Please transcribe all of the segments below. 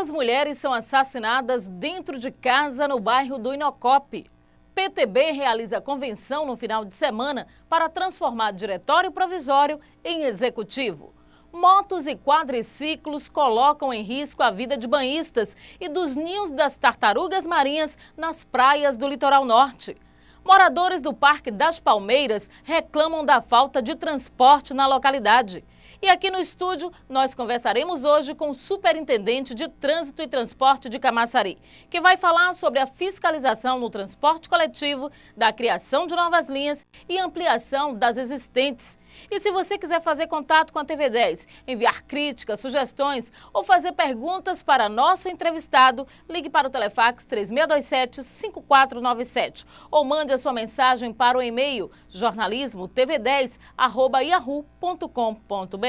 Duas mulheres são assassinadas dentro de casa no bairro do Inocope. PTB realiza convenção no final de semana para transformar diretório provisório em executivo. Motos e quadriciclos colocam em risco a vida de banhistas e dos ninhos das tartarugas marinhas nas praias do litoral norte. Moradores do Parque das Palmeiras reclamam da falta de transporte na localidade. E aqui no estúdio, nós conversaremos hoje com o superintendente de Trânsito e Transporte de Camaçari, que vai falar sobre a fiscalização no transporte coletivo, da criação de novas linhas e ampliação das existentes. E se você quiser fazer contato com a TV10, enviar críticas, sugestões ou fazer perguntas para nosso entrevistado, ligue para o Telefax 3627-5497 ou mande a sua mensagem para o e-mail jornalismotv10@yahoo.com.br.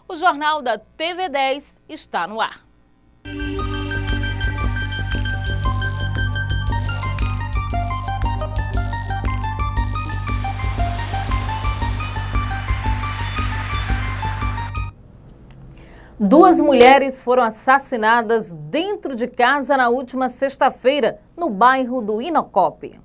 O Jornal da TV10 está no ar. Duas mulheres foram assassinadas dentro de casa na última sexta-feira, no bairro do Inocope.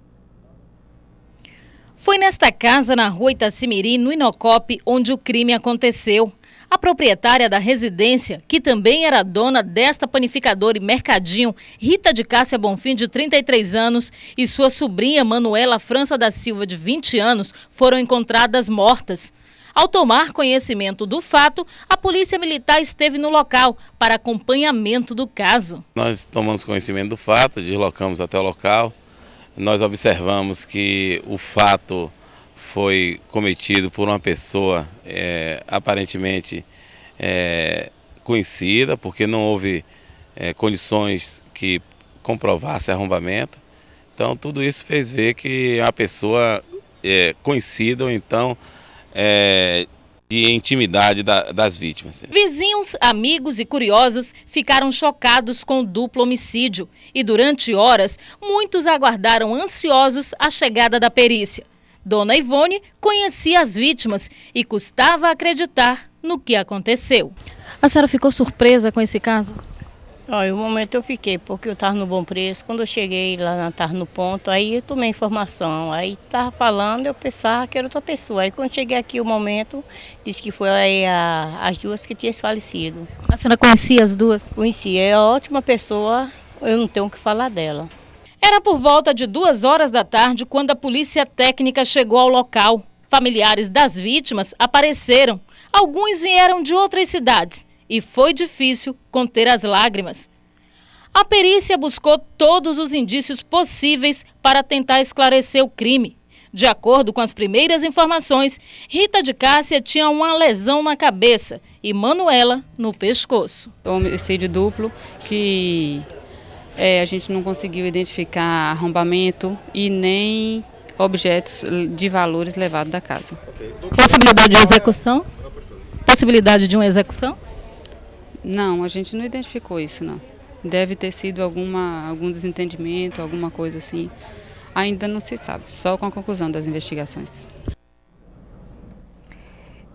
Foi nesta casa, na rua Itacimirim, no Inocope, onde o crime aconteceu. A proprietária da residência, que também era dona desta panificadora e mercadinho, Rita de Cássia Bonfim, de 33 anos, e sua sobrinha Manuela França da Silva, de 20 anos, foram encontradas mortas. Ao tomar conhecimento do fato, a Polícia Militar esteve no local para acompanhamento do caso. Nós tomamos conhecimento do fato, deslocamos até o local. Nós observamos que o fato foi cometido por uma pessoa aparentemente conhecida, porque não houve condições que comprovassem arrombamento. Então tudo isso fez ver que é uma pessoa conhecida ou então de intimidade das vítimas. Vizinhos, amigos e curiosos ficaram chocados com o duplo homicídio e durante horas muitos aguardaram ansiosos a chegada da perícia. Dona Ivone conhecia as vítimas e custava acreditar no que aconteceu. A senhora ficou surpresa com esse caso? Olha, o momento eu fiquei, porque eu estava no Bom Preço. Quando eu cheguei lá, estava no ponto, aí eu tomei informação. Aí estava falando, eu pensava que era outra pessoa. Aí quando cheguei aqui, o momento, disse que foi as duas que tinham falecido. A senhora conhecia as duas? Conhecia, é ótima pessoa, eu não tenho o que falar dela. Era por volta de 2 horas da tarde quando a polícia técnica chegou ao local. Familiares das vítimas apareceram. Alguns vieram de outras cidades. E foi difícil conter as lágrimas. A perícia buscou todos os indícios possíveis para tentar esclarecer o crime. De acordo com as primeiras informações, Rita de Cássia tinha uma lesão na cabeça e Manuela no pescoço. Homicídio duplo que a gente não conseguiu identificar arrombamento e nem objetos de valores levados da casa. Possibilidade de execução? Possibilidade de uma execução? Não, a gente não identificou isso, não. Deve ter sido algum desentendimento, alguma coisa assim. Ainda não se sabe, só com a conclusão das investigações.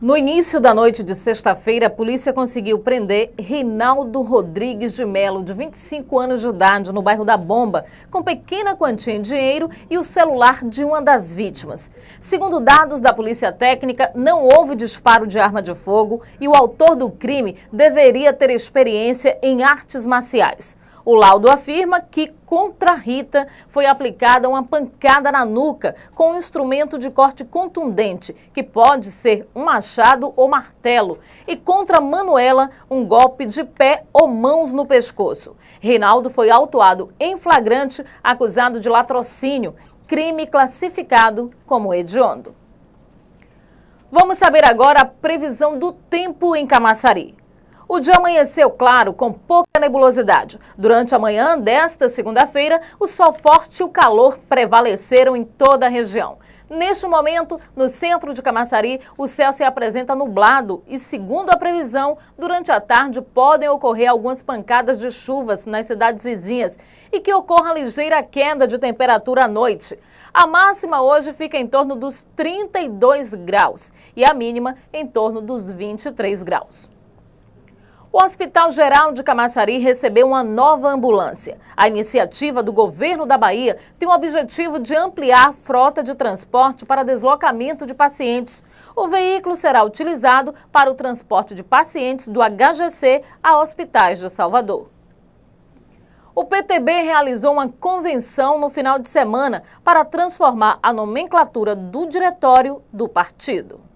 No início da noite de sexta-feira, a polícia conseguiu prender Reinaldo Rodrigues de Melo, de 25 anos de idade, no bairro da Bomba, com pequena quantia em dinheiro e o celular de uma das vítimas. Segundo dados da polícia técnica, não houve disparo de arma de fogo e o autor do crime deveria ter experiência em artes marciais. O laudo afirma que contra Rita foi aplicada uma pancada na nuca com um instrumento de corte contundente, que pode ser um machado ou martelo, e contra Manuela um golpe de pé ou mãos no pescoço. Reinaldo foi autuado em flagrante, acusado de latrocínio, crime classificado como hediondo. Vamos saber agora a previsão do tempo em Camaçari. O dia amanheceu claro, com pouca nebulosidade. Durante a manhã desta segunda-feira, o sol forte e o calor prevaleceram em toda a região. Neste momento, no centro de Camaçari, o céu se apresenta nublado e, segundo a previsão, durante a tarde podem ocorrer algumas pancadas de chuvas nas cidades vizinhas e que ocorra ligeira queda de temperatura à noite. A máxima hoje fica em torno dos 32 graus e a mínima em torno dos 23 graus. O Hospital Geral de Camaçari recebeu uma nova ambulância. A iniciativa do governo da Bahia tem o objetivo de ampliar a frota de transporte para deslocamento de pacientes. O veículo será utilizado para o transporte de pacientes do HGC a hospitais de Salvador. O PTB realizou uma convenção no final de semana para transformar a nomenclatura do diretório do partido.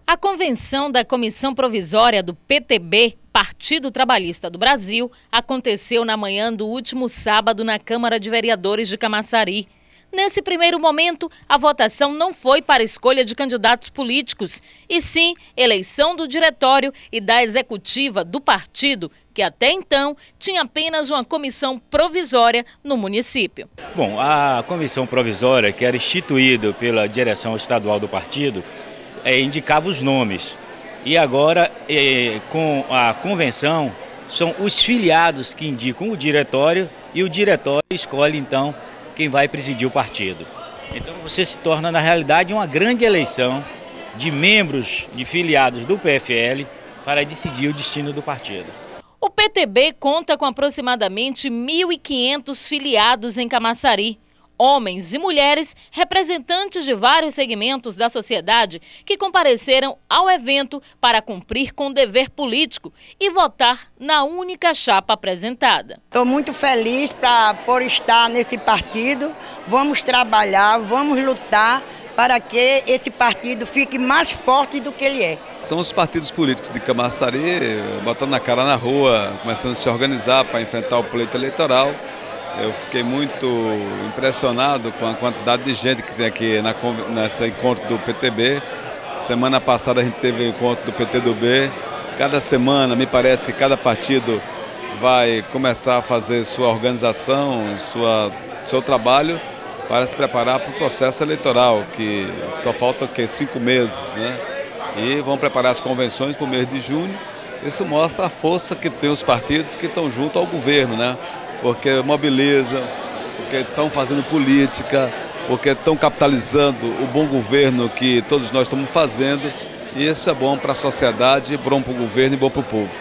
A convenção da Comissão Provisória do PTB, Partido Trabalhista do Brasil, aconteceu na manhã do último sábado na Câmara de Vereadores de Camaçari. Nesse primeiro momento, a votação não foi para escolha de candidatos políticos, e sim eleição do diretório e da executiva do partido, que até então tinha apenas uma comissão provisória no município. Bom, a comissão provisória, que era instituída pela direção estadual do partido, indicava os nomes. E agora, com a convenção, são os filiados que indicam o diretório e o diretório escolhe, então, quem vai presidir o partido. Então, você se torna, na realidade, uma grande eleição de membros, de filiados do PFL para decidir o destino do partido. O PTB conta com aproximadamente 1.500 filiados em Camaçari. Homens e mulheres, representantes de vários segmentos da sociedade que compareceram ao evento para cumprir com o dever político e votar na única chapa apresentada. Estou muito feliz por estar nesse partido. Vamos trabalhar, vamos lutar para que esse partido fique mais forte do que ele é. São os partidos políticos de Camaçari botando a cara na rua, começando a se organizar para enfrentar o pleito eleitoral. Eu fiquei muito impressionado com a quantidade de gente que tem aqui nesse encontro do PTB. Semana passada a gente teve o encontro do PTB. Cada semana, me parece que cada partido vai começar a fazer sua organização, seu trabalho para se preparar para o processo eleitoral, que só falta 5 meses, né? E vão preparar as convenções para o mês de junho. Isso mostra a força que tem os partidos que estão junto ao governo, né? Porque mobilizam, porque estão fazendo política, porque estão capitalizando o bom governo que todos nós estamos fazendo. E isso é bom para a sociedade, bom para o governo e bom para o povo.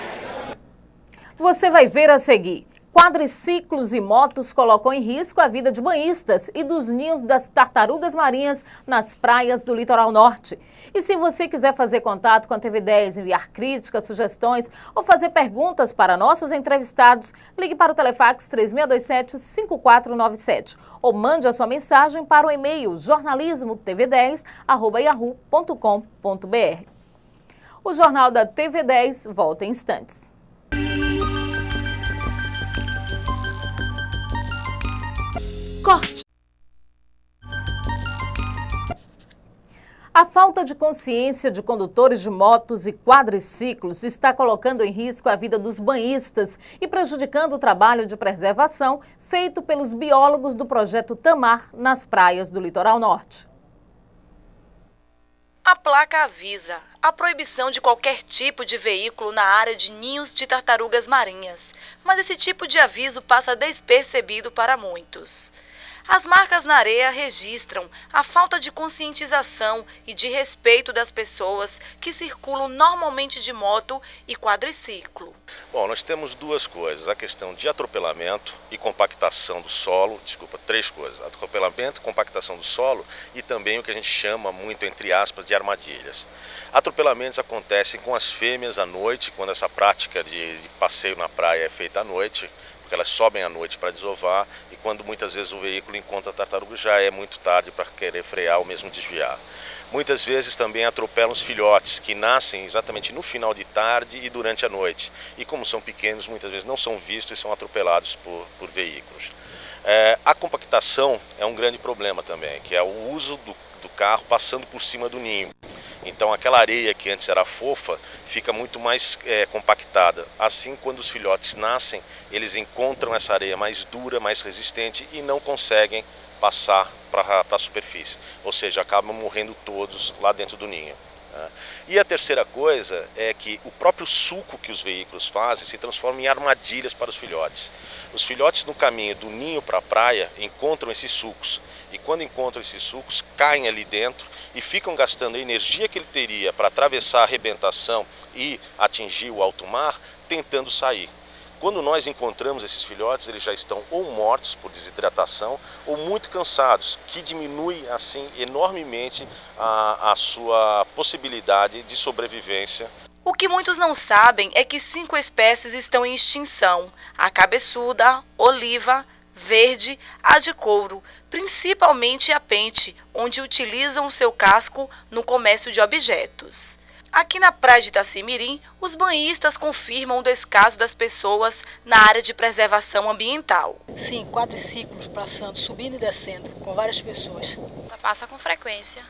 Você vai ver a seguir. Quadriciclos e motos colocam em risco a vida de banhistas e dos ninhos das tartarugas marinhas nas praias do litoral norte. E se você quiser fazer contato com a TV10, enviar críticas, sugestões ou fazer perguntas para nossos entrevistados, ligue para o Telefax 3627-5497 ou mande a sua mensagem para o e-mail jornalismotv10@yahoo.com.br. O Jornal da TV10 volta em instantes. Corte. A falta de consciência de condutores de motos e quadriciclos está colocando em risco a vida dos banhistas e prejudicando o trabalho de preservação feito pelos biólogos do projeto Tamar nas praias do litoral norte. A placa avisa a proibição de qualquer tipo de veículo na área de ninhos de tartarugas marinhas, mas esse tipo de aviso passa despercebido para muitos. As marcas na areia registram a falta de conscientização e de respeito das pessoas que circulam normalmente de moto e quadriciclo. Bom, nós temos duas coisas, a questão de atropelamento e compactação do solo, três coisas, atropelamento, compactação do solo e também o que a gente chama muito, entre aspas, de armadilhas. Atropelamentos acontecem com as fêmeas à noite, quando essa prática de passeio na praia é feita à noite, porque elas sobem à noite para desovar e quando muitas vezes o veículo encontra a tartaruga já é muito tarde para querer frear ou mesmo desviar. Muitas vezes também atropelam os filhotes que nascem exatamente no final de tarde e durante a noite. E como são pequenos, muitas vezes não são vistos e são atropelados por veículos. A compactação é um grande problema também, que é o uso do carro passando por cima do ninho. Então aquela areia que antes era fofa fica muito mais compactada. Assim, quando os filhotes nascem, eles encontram essa areia mais dura, mais resistente e não conseguem passar para a superfície. Ou seja, acabam morrendo todos lá dentro do ninho. E a terceira coisa é que o próprio sulco que os veículos fazem se transforma em armadilhas para os filhotes. Os filhotes no caminho do ninho para a praia encontram esses sulcos e quando encontram esses sulcos, caem ali dentro e ficam gastando a energia que ele teria para atravessar a arrebentação e atingir o alto mar, tentando sair. Quando nós encontramos esses filhotes, eles já estão ou mortos por desidratação ou muito cansados, que diminui assim enormemente a sua possibilidade de sobrevivência. O que muitos não sabem é que 5 espécies estão em extinção: a cabeçuda, oliva, verde, a de couro, principalmente a pente, onde utilizam o seu casco no comércio de objetos. Aqui na praia de Itacimirim, os banhistas confirmam o descaso das pessoas na área de preservação ambiental. Sim, quadriciclos passando, subindo e descendo, com várias pessoas. Passa com frequência.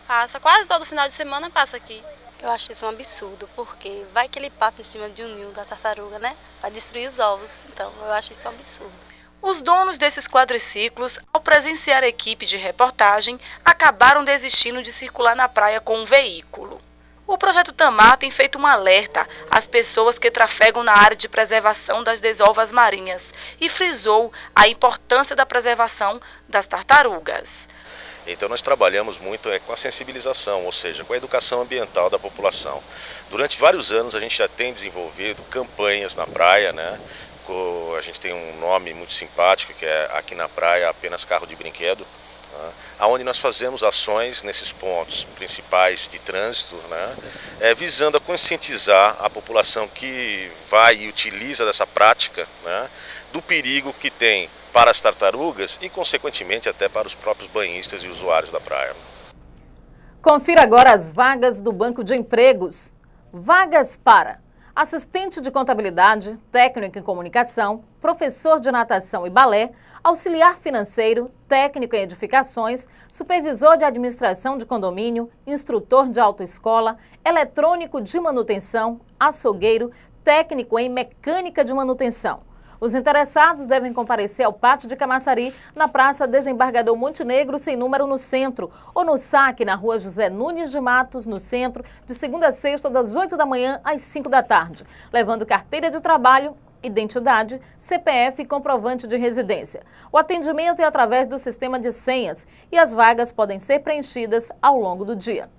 Passa, quase todo final de semana passa aqui. Eu acho isso um absurdo, porque vai que ele passa em cima de um ninho da tartaruga, né? Vai destruir os ovos. Então, eu acho isso um absurdo. Os donos desses quadriciclos, ao presenciar a equipe de reportagem, acabaram desistindo de circular na praia com um veículo. O Projeto Tamar tem feito um alerta às pessoas que trafegam na área de preservação das desovas marinhas e frisou a importância da preservação das tartarugas. Então nós trabalhamos muito com a sensibilização, ou seja, com a educação ambiental da população. Durante vários anos a gente já tem desenvolvido campanhas na praia, né? A gente tem um nome muito simpático, que é Aqui na Praia Apenas Carro de Brinquedo, onde nós fazemos ações nesses pontos principais de trânsito, né, visando a conscientizar a população que vai e utiliza dessa prática, né, do perigo que tem para as tartarugas e, consequentemente, até para os próprios banhistas e usuários da praia. Confira agora as vagas do Banco de Empregos. Vagas para assistente de contabilidade, técnico em comunicação, professor de natação e balé, auxiliar financeiro, técnico em edificações, supervisor de administração de condomínio, instrutor de autoescola, eletrônico de manutenção, açougueiro, técnico em mecânica de manutenção. Os interessados devem comparecer ao Pátio de Camaçari, na Praça Desembargador Montenegro, sem número, no centro, ou no SAC, na Rua José Nunes de Matos, no centro, de segunda a sexta, das 8 da manhã às 5 da tarde, levando carteira de trabalho, identidade, CPF e comprovante de residência. O atendimento é através do sistema de senhas e as vagas podem ser preenchidas ao longo do dia.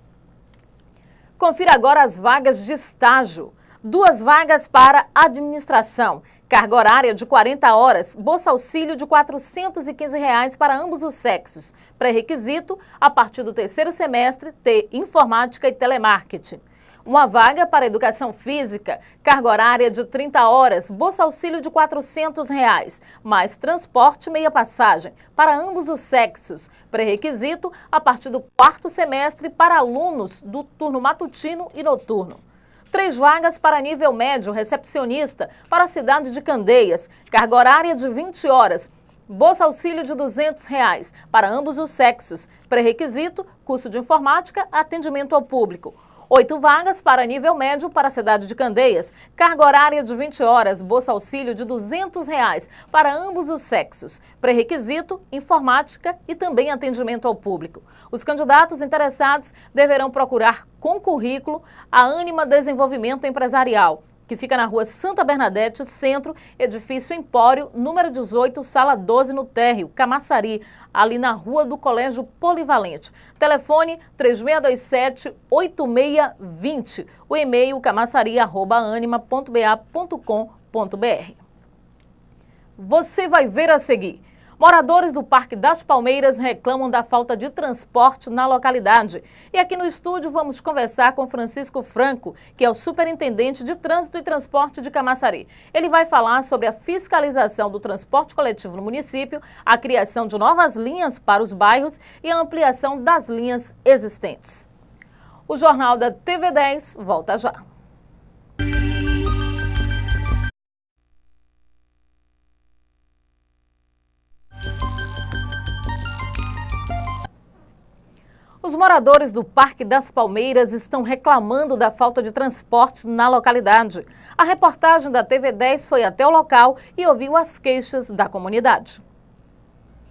Confira agora as vagas de estágio. 2 vagas para administração. Carga horária de 40 horas, bolsa auxílio de R$ 415 para ambos os sexos. Pré-requisito, a partir do 3º semestre, ter informática e telemarketing. 1 vaga para educação física, carga horária de 30 horas, bolsa auxílio de R$ 400, mais transporte meia passagem para ambos os sexos. Pré-requisito, a partir do 4º semestre para alunos do turno matutino e noturno. 3 vagas para nível médio, recepcionista, para a cidade de Candeias, carga horária de 20 horas, bolsa auxílio de R$ 200 para ambos os sexos. Pré-requisito, curso de informática, atendimento ao público. 8 vagas para nível médio para a cidade de Candeias, carga horária de 20 horas, bolsa auxílio de R$ 200 para ambos os sexos. Pré-requisito, informática e também atendimento ao público. Os candidatos interessados deverão procurar com currículo a Ânima Desenvolvimento Empresarial, que fica na Rua Santa Bernadette, Centro, Edifício Empório, número 18, Sala 12, no Térreo, Camaçari, ali na Rua do Colégio Polivalente. Telefone 3627-8620. O e-mail camaçari@anima.ba.com.br. Você vai ver a seguir. Moradores do Parque das Palmeiras reclamam da falta de transporte na localidade. E aqui no estúdio vamos conversar com Francisco Franco, que é o superintendente de Trânsito e Transporte de Camaçari. Ele vai falar sobre a fiscalização do transporte coletivo no município, a criação de novas linhas para os bairros e a ampliação das linhas existentes. O Jornal da TV10 volta já. Os moradores do Parque das Palmeiras estão reclamando da falta de transporte na localidade. A reportagem da TV10 foi até o local e ouviu as queixas da comunidade.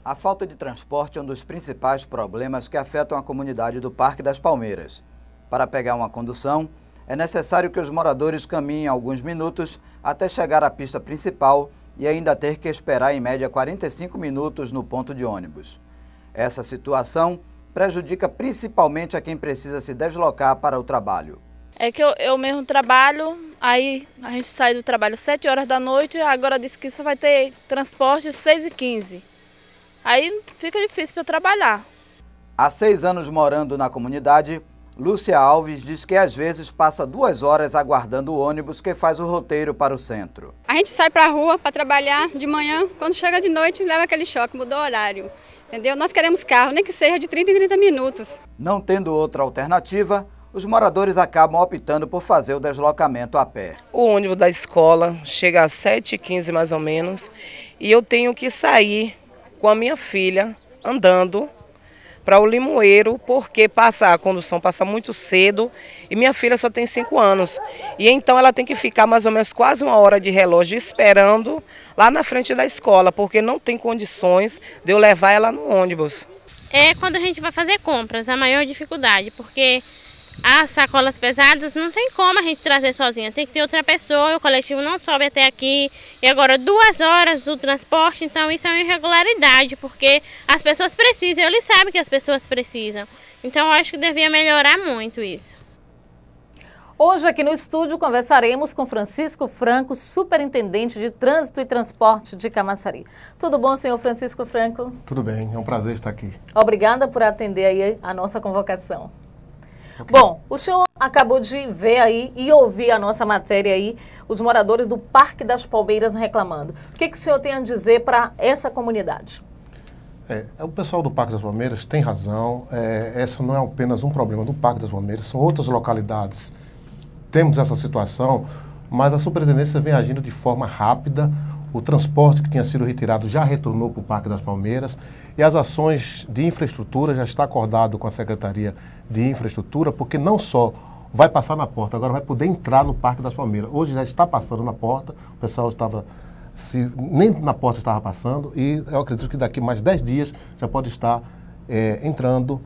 A falta de transporte é um dos principais problemas que afetam a comunidade do Parque das Palmeiras. Para pegar uma condução, é necessário que os moradores caminhem alguns minutos até chegar à pista principal e ainda ter que esperar em média 45 minutos no ponto de ônibus. Essa situação prejudica principalmente a quem precisa se deslocar para o trabalho. É que eu mesmo trabalho, aí a gente sai do trabalho às 7 horas da noite, agora disse que só vai ter transporte às 6h15. Aí fica difícil para eu trabalhar. Há 6 anos morando na comunidade, Lúcia Alves diz que às vezes passa 2 horas aguardando o ônibus que faz o roteiro para o centro. A gente sai para a rua para trabalhar de manhã, quando chega de noite leva aquele choque, mudou o horário. Entendeu? Nós queremos carro, nem que seja de 30 em 30 minutos. Não tendo outra alternativa, os moradores acabam optando por fazer o deslocamento a pé. O ônibus da escola chega às 7h15 mais ou menos e eu tenho que sair com a minha filha andando para o Limoeiro, porque a condução passa muito cedo e minha filha só tem 5 anos. E então ela tem que ficar mais ou menos quase 1 hora de relógio esperando lá na frente da escola, porque não tem condições de eu levar ela no ônibus. É quando a gente vai fazer compras, a maior dificuldade, porque as sacolas pesadas não tem como a gente trazer sozinha, tem que ter outra pessoa, e o coletivo não sobe até aqui. E agora 2 horas do transporte, então isso é uma irregularidade, porque as pessoas precisam, eles sabem que as pessoas precisam. Então eu acho que devia melhorar muito isso. Hoje aqui no estúdio conversaremos com Francisco Franco, superintendente de Trânsito e Transporte de Camaçari. Tudo bom, senhor Francisco Franco? Tudo bem, é um prazer estar aqui. Obrigada por atender aí a nossa convocação. Okay. Bom, o senhor acabou de ver aí e ouvir a nossa matéria aí, os moradores do Parque das Palmeiras reclamando. O que o senhor tem a dizer para essa comunidade? O pessoal do Parque das Palmeiras tem razão, essa não é apenas um problema do Parque das Palmeiras, são outras localidades. Temos essa situação, mas a superintendência vem agindo de forma rápida. O transporte que tinha sido retirado já retornou para o Parque das Palmeiras e as ações de infraestrutura já está acordado com a Secretaria de Infraestrutura, porque não só vai passar na porta, agora vai poder entrar no Parque das Palmeiras. Hoje já está passando na porta, o pessoal nem na porta estava passando e eu acredito que daqui mais 10 dias já pode estar entrando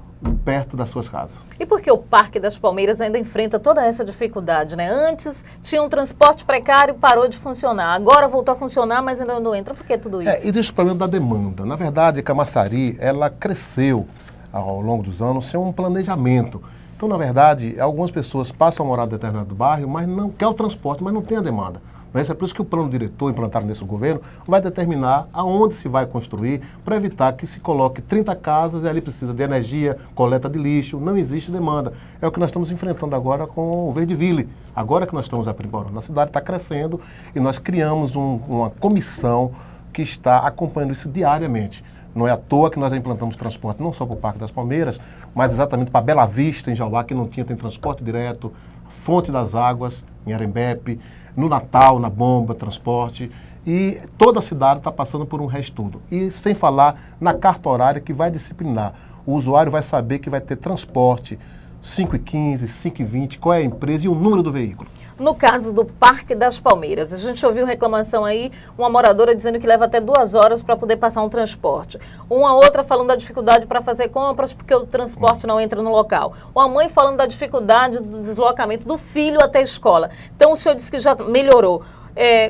perto das suas casas. E por que o Parque das Palmeiras ainda enfrenta toda essa dificuldade, né? Antes tinha um transporte precário, parou de funcionar. Agora voltou a funcionar, mas ainda não entra. Por que tudo isso? Existe o problema da demanda. Na verdade, Camaçari, ela cresceu ao longo dos anos sem um planejamento. Então, na verdade, algumas pessoas passam a morar em determinado bairro, mas não quer o transporte, mas não tem a demanda. É por isso que o plano diretor implantado nesse governo vai determinar aonde se vai construir para evitar que se coloque 30 casas e ali precisa de energia, coleta de lixo, não existe demanda. É o que nós estamos enfrentando agora com o Verdeville, agora que nós estamos aprimorando. A cidade está crescendo e nós criamos uma comissão que está acompanhando isso diariamente. Não é à toa que nós implantamos transporte não só para o Parque das Palmeiras, mas exatamente para Bela Vista, em Jauá, que não tinha, tem transporte direto, Fonte das Águas, em Arembepe, no Natal, na Bomba, transporte, e toda a cidade está passando por um reestudo. E sem falar na carta horária que vai disciplinar. O usuário vai saber que vai ter transporte 5h15, 5h20, qual é a empresa e o número do veículo. No caso do Parque das Palmeiras, a gente ouviu reclamação aí, uma moradora dizendo que leva até 2 horas para poder passar um transporte. Uma outra falando da dificuldade para fazer compras porque o transporte não entra no local. Uma mãe falando da dificuldade do deslocamento do filho até a escola. Então o senhor disse que já melhorou.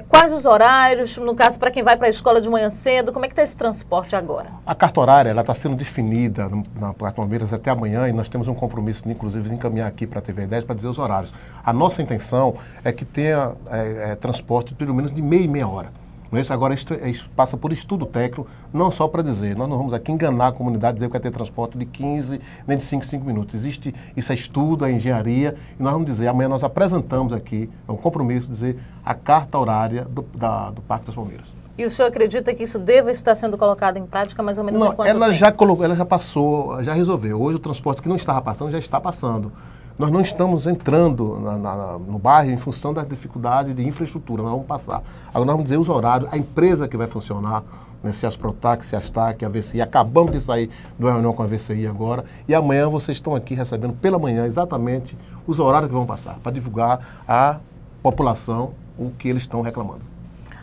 Quais os horários, no caso, para quem vai para a escola de manhã cedo, como é que está esse transporte agora? A carta horária está sendo definida na Parque Palmeiras até amanhã e nós temos um compromisso, inclusive, de encaminhar aqui para a TV 10 para dizer os horários. A nossa intenção é que tenha transporte pelo menos de meia e meia hora. Agora, isso passa por estudo técnico, não só para dizer, nós não vamos aqui enganar a comunidade, dizer que vai ter transporte de 15, nem de 5 minutos. Isso é estudo, é engenharia, e nós vamos dizer, amanhã nós apresentamos aqui, é um compromisso, dizer a carta horária do Parque das Palmeiras. E o senhor acredita que isso deva estar sendo colocado em prática mais ou menos em quanto tempo? Ela já passou, já resolveu. Hoje o transporte que não estava passando, já está passando. Nós não estamos entrando no bairro em função da dificuldade de infraestrutura, nós vamos passar. Agora nós vamos dizer os horários, a empresa que vai funcionar, né, se as Protac, se as TAC, a VCI, acabamos de sair de uma reunião com a VCI agora, e amanhã vocês estão aqui recebendo pela manhã exatamente os horários que vão passar, para divulgar à população o que eles estão reclamando.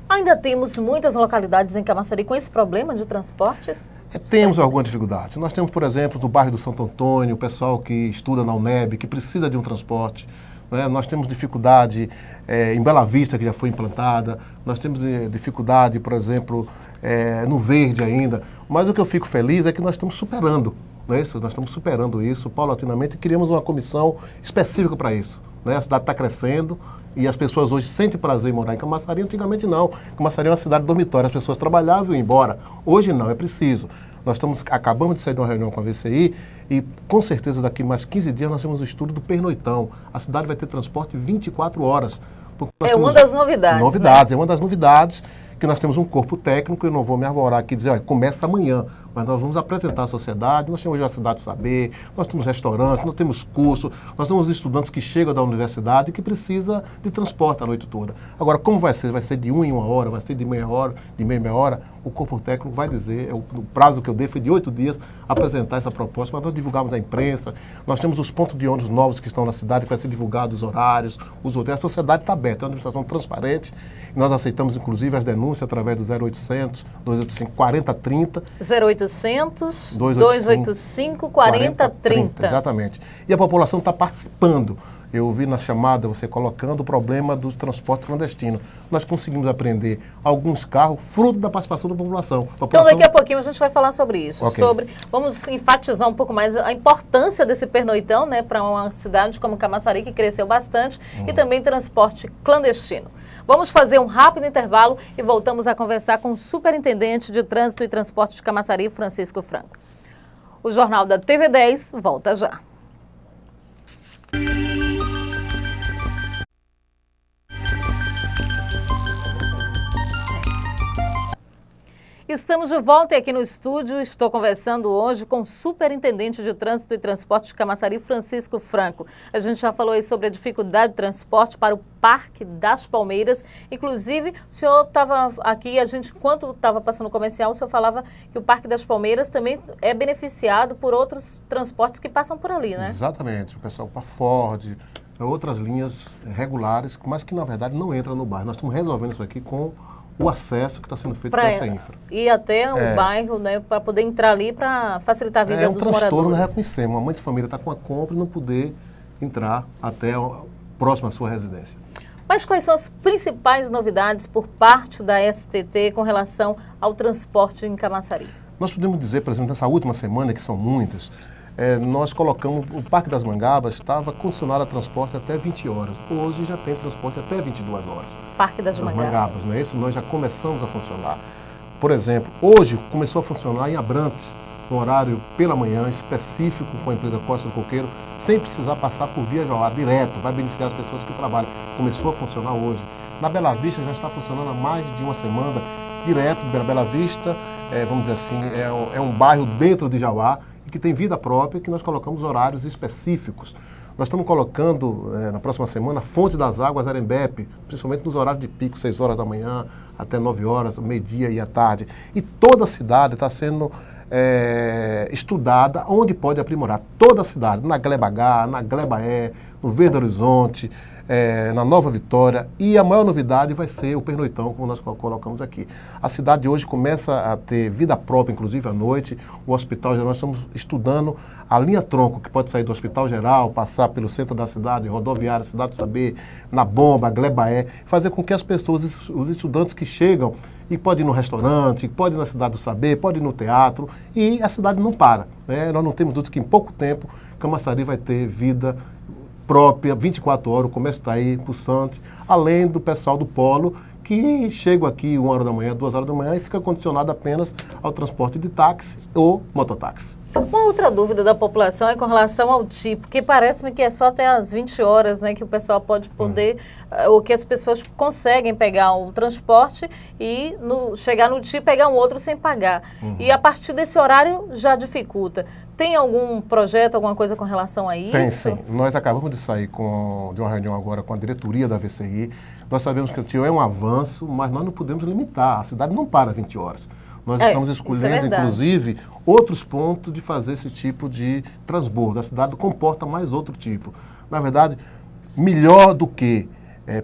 Ainda temos muitas localidades em Camaçari com esse problema de transportes? Temos algumas dificuldades. Nós temos, por exemplo, do bairro do Santo Antônio, o pessoal que estuda na UNEB, que precisa de um transporte. Né? Nós temos dificuldade em Bela Vista, que já foi implantada. Nós temos dificuldade, por exemplo, no Verde ainda. Mas o que eu fico feliz é que nós estamos superando, não é isso? Nós estamos superando isso paulatinamente e criamos uma comissão específica para isso. Né? A cidade está crescendo e as pessoas hoje sentem prazer em morar em Camaçari. Antigamente não. Camaçari é uma cidade dormitória, as pessoas trabalhavam e iam embora. Hoje não, é preciso. Nós acabamos de sair de uma reunião com a VCI e com certeza daqui mais 15 dias nós temos o estudo do pernoitão. A cidade vai ter transporte 24 horas. É uma das novidades. Novidades, né? É uma das novidades que nós temos um corpo técnico, eu não vou me arvorar aqui e dizer, olha, começa amanhã, mas nós vamos apresentar à sociedade, nós temos a Cidade Saber, nós temos restaurantes, nós temos cursos, nós temos estudantes que chegam da universidade e que precisa de transporte a noite toda. Agora, como vai ser? Vai ser de 1 em 1 hora, vai ser de meia hora, de meia hora? O corpo técnico vai dizer, o prazo que eu dei foi de 8 dias apresentar essa proposta, mas nós divulgamos à imprensa, nós temos os pontos de ônibus novos que estão na cidade, que vai ser divulgado os horários, os hotéis, a sociedade está aberta, é uma administração transparente, nós aceitamos inclusive as denúncias através do 0800 285 4030. 0800 285 4030. Exatamente. E a população está participando. Eu vi na chamada você colocando o problema do transporte clandestino. Nós conseguimos apreender alguns carros fruto da participação da população. Então daqui a pouquinho a gente vai falar sobre isso. Okay. Vamos enfatizar um pouco mais a importância desse pernoitão, né, para uma cidade como Camaçari, que cresceu bastante, e também transporte clandestino. Vamos fazer um rápido intervalo e voltamos a conversar com o Superintendente de Trânsito e Transporte de Camaçari, Francisco Franco. O Jornal da TV10 volta já. Estamos de volta aqui no estúdio. Estou conversando hoje com o Superintendente de Trânsito e Transporte de Camaçari, Francisco Franco. A gente já falou aí sobre a dificuldade de transporte para o Parque das Palmeiras. Inclusive, o senhor estava aqui, enquanto estava passando o comercial, o senhor falava que o Parque das Palmeiras também é beneficiado por outros transportes que passam por ali, né? Exatamente. O pessoal para Ford, outras linhas regulares, mas que na verdade não entram no bairro. Nós estamos resolvendo isso aqui com o acesso que está sendo feito para essa infra. E até o bairro, né, para poder entrar ali, para facilitar a vida dos moradores. É um transtorno, nós reconhecemos. Uma mãe de família está com a compra e não poder entrar até próximo à sua residência. Mas quais são as principais novidades por parte da STT com relação ao transporte em Camaçari? Nós podemos dizer, por exemplo, nessa última semana, que são muitas, nós colocamos, o Parque das Mangabas estava condicionado a transporte até 20 horas. Hoje já tem transporte até 22 horas. Parque das Mangabas. Não é isso? Nós já começamos a funcionar. Por exemplo, hoje começou a funcionar em Abrantes, no horário pela manhã, específico com a empresa Costa do Coqueiro, sem precisar passar por via Jauá, direto, vai beneficiar as pessoas que trabalham. Começou a funcionar hoje. Na Bela Vista já está funcionando há mais de uma semana, direto da Bela Vista, vamos dizer assim, é um bairro dentro de Jauá, que tem vida própria, que nós colocamos horários específicos. Nós estamos colocando, na próxima semana, a Fonte das Águas Arembepe, principalmente nos horários de pico, 6 horas da manhã, até 9 horas, meio-dia e à tarde. E toda a cidade está sendo estudada onde pode aprimorar. Toda a cidade, na Gleba H, na Gleba E, no Verde Horizonte, na Nova Vitória, e a maior novidade vai ser o pernoitão, como nós colocamos aqui. A cidade hoje começa a ter vida própria, inclusive à noite. O Hospital Geral, nós estamos estudando a linha tronco, que pode sair do Hospital Geral, passar pelo centro da cidade, rodoviária, Cidade Saber, na Bomba, Gleba E, fazer com que as pessoas, os estudantes que chegam, e pode ir no restaurante, pode ir na Cidade do Saber, pode ir no teatro, e a cidade não para. Né? Nós não temos dúvida que em pouco tempo Camaçari vai ter vida própria, 24 horas, o comércio está aí, pulsante, além do pessoal do polo, que chega aqui 1 hora da manhã, 2 horas da manhã e fica condicionado apenas ao transporte de táxi ou mototáxi. Uma outra dúvida da população é com relação ao tipo, que parece-me que é só até às 20 horas, né, que o pessoal pode poder, ou que as pessoas conseguem pegar um transporte e chegar no TI pegar um outro sem pagar. E a partir desse horário já dificulta. Tem algum projeto, alguma coisa com relação a isso? Tem sim. Nós acabamos de sair de uma reunião agora com a diretoria da VCI. Nós sabemos que o TIO é um avanço, mas nós não podemos limitar. A cidade não para 20 horas. Nós estamos escolhendo, inclusive, outros pontos de fazer esse tipo de transbordo. A cidade comporta mais outro tipo. Na verdade, melhor do que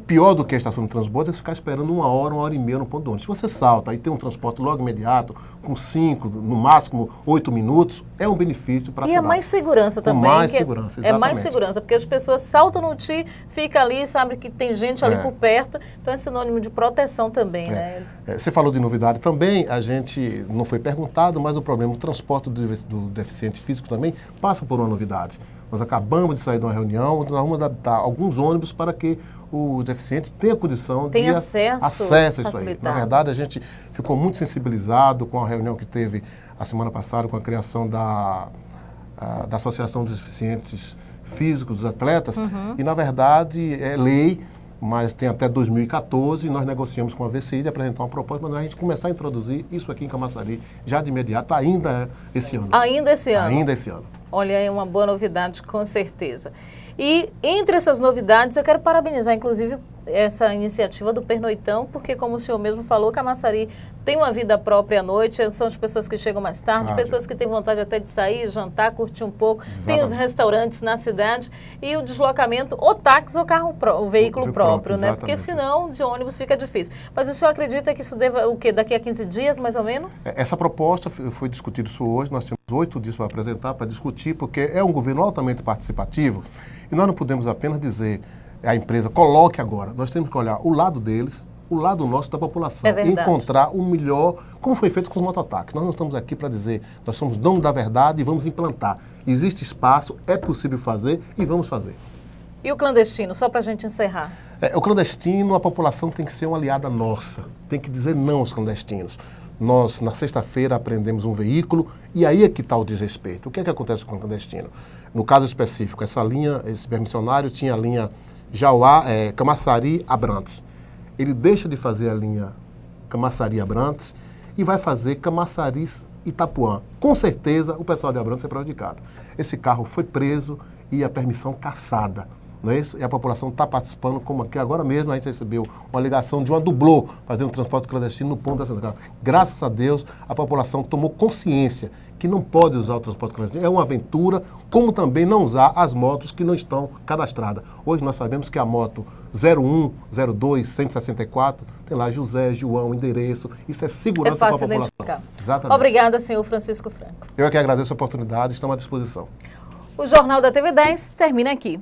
Pior do que a estação de transbordo é ficar esperando 1 hora e meia no ponto de ônibus. Se você salta e tem um transporte logo imediato, com 5, no máximo 8 minutos, é um benefício para a cidade. E é mais segurança também. Mais segurança, exatamente. É mais segurança, porque as pessoas saltam no TI, fica ali, sabe que tem gente ali por perto, então é sinônimo de proteção também, né? Você falou de novidade também, a gente não foi perguntado, mas o problema do transporte do deficiente físico também passa por uma novidade. Nós acabamos de sair de uma reunião, nós vamos adaptar alguns ônibus para que os deficientes tenham condição de acesso a isso aí. Na verdade, a gente ficou muito sensibilizado com a reunião que teve a semana passada com a criação da Associação dos Deficientes Físicos, dos atletas, e na verdade é lei, mas tem até 2014, e nós negociamos com a VCI de apresentar uma proposta, mas a gente começar a introduzir isso aqui em Camaçari já de imediato, ainda esse ano. Ainda esse ano? Ainda esse ano. Olha, é uma boa novidade, com certeza. E entre essas novidades, eu quero parabenizar, inclusive, essa iniciativa do Pernoitão, porque, como o senhor mesmo falou, Camaçari tem uma vida própria à noite, são as pessoas que chegam mais tarde, pessoas que têm vontade até de sair, jantar, curtir um pouco, tem os restaurantes na cidade e o deslocamento, ou táxi ou carro, o veículo próprio, né? Porque senão de ônibus fica difícil. Mas o senhor acredita que isso deva, o quê? Daqui a 15 dias, mais ou menos? Essa proposta foi discutida isso hoje, nós temos 8 dias para apresentar, para discutir, porque é um governo altamente participativo e nós não podemos apenas dizer a empresa coloque agora, nós temos que olhar o lado deles, o lado nosso da população, e encontrar o melhor, como foi feito com os mototáxis. Nós não estamos aqui para dizer, nós somos donos da verdade e vamos implantar. Existe espaço, é possível fazer e vamos fazer. E o clandestino, só para a gente encerrar? O clandestino, a população tem que ser uma aliada nossa, tem que dizer não aos clandestinos. Nós, na sexta-feira, apreendemos um veículo e aí é que está o desrespeito. O que é que acontece com o clandestino? No caso específico, essa linha, esse permissionário tinha a linha Camaçari-Abrantes. Ele deixa de fazer a linha Camaçari-Abrantes e vai fazer Camaçari-Itapuã. Com certeza, o pessoal de Abrantes é prejudicado. Esse carro foi preso e a permissão cassada. Não é isso? E a população está participando, como aqui agora mesmo a gente recebeu uma ligação de uma dublô fazendo transporte clandestino no ponto da cidade. Graças a Deus, a população tomou consciência que não pode usar o transporte clandestino. É uma aventura, como também não usar as motos que não estão cadastradas. Hoje nós sabemos que a moto 01, 02, 164, tem lá José, João, endereço. Isso é segurança para a população. Identificar. Exatamente. Obrigada, senhor Francisco Franco. Eu é que agradeço a oportunidade, estamos à disposição. O Jornal da TV 10 termina aqui.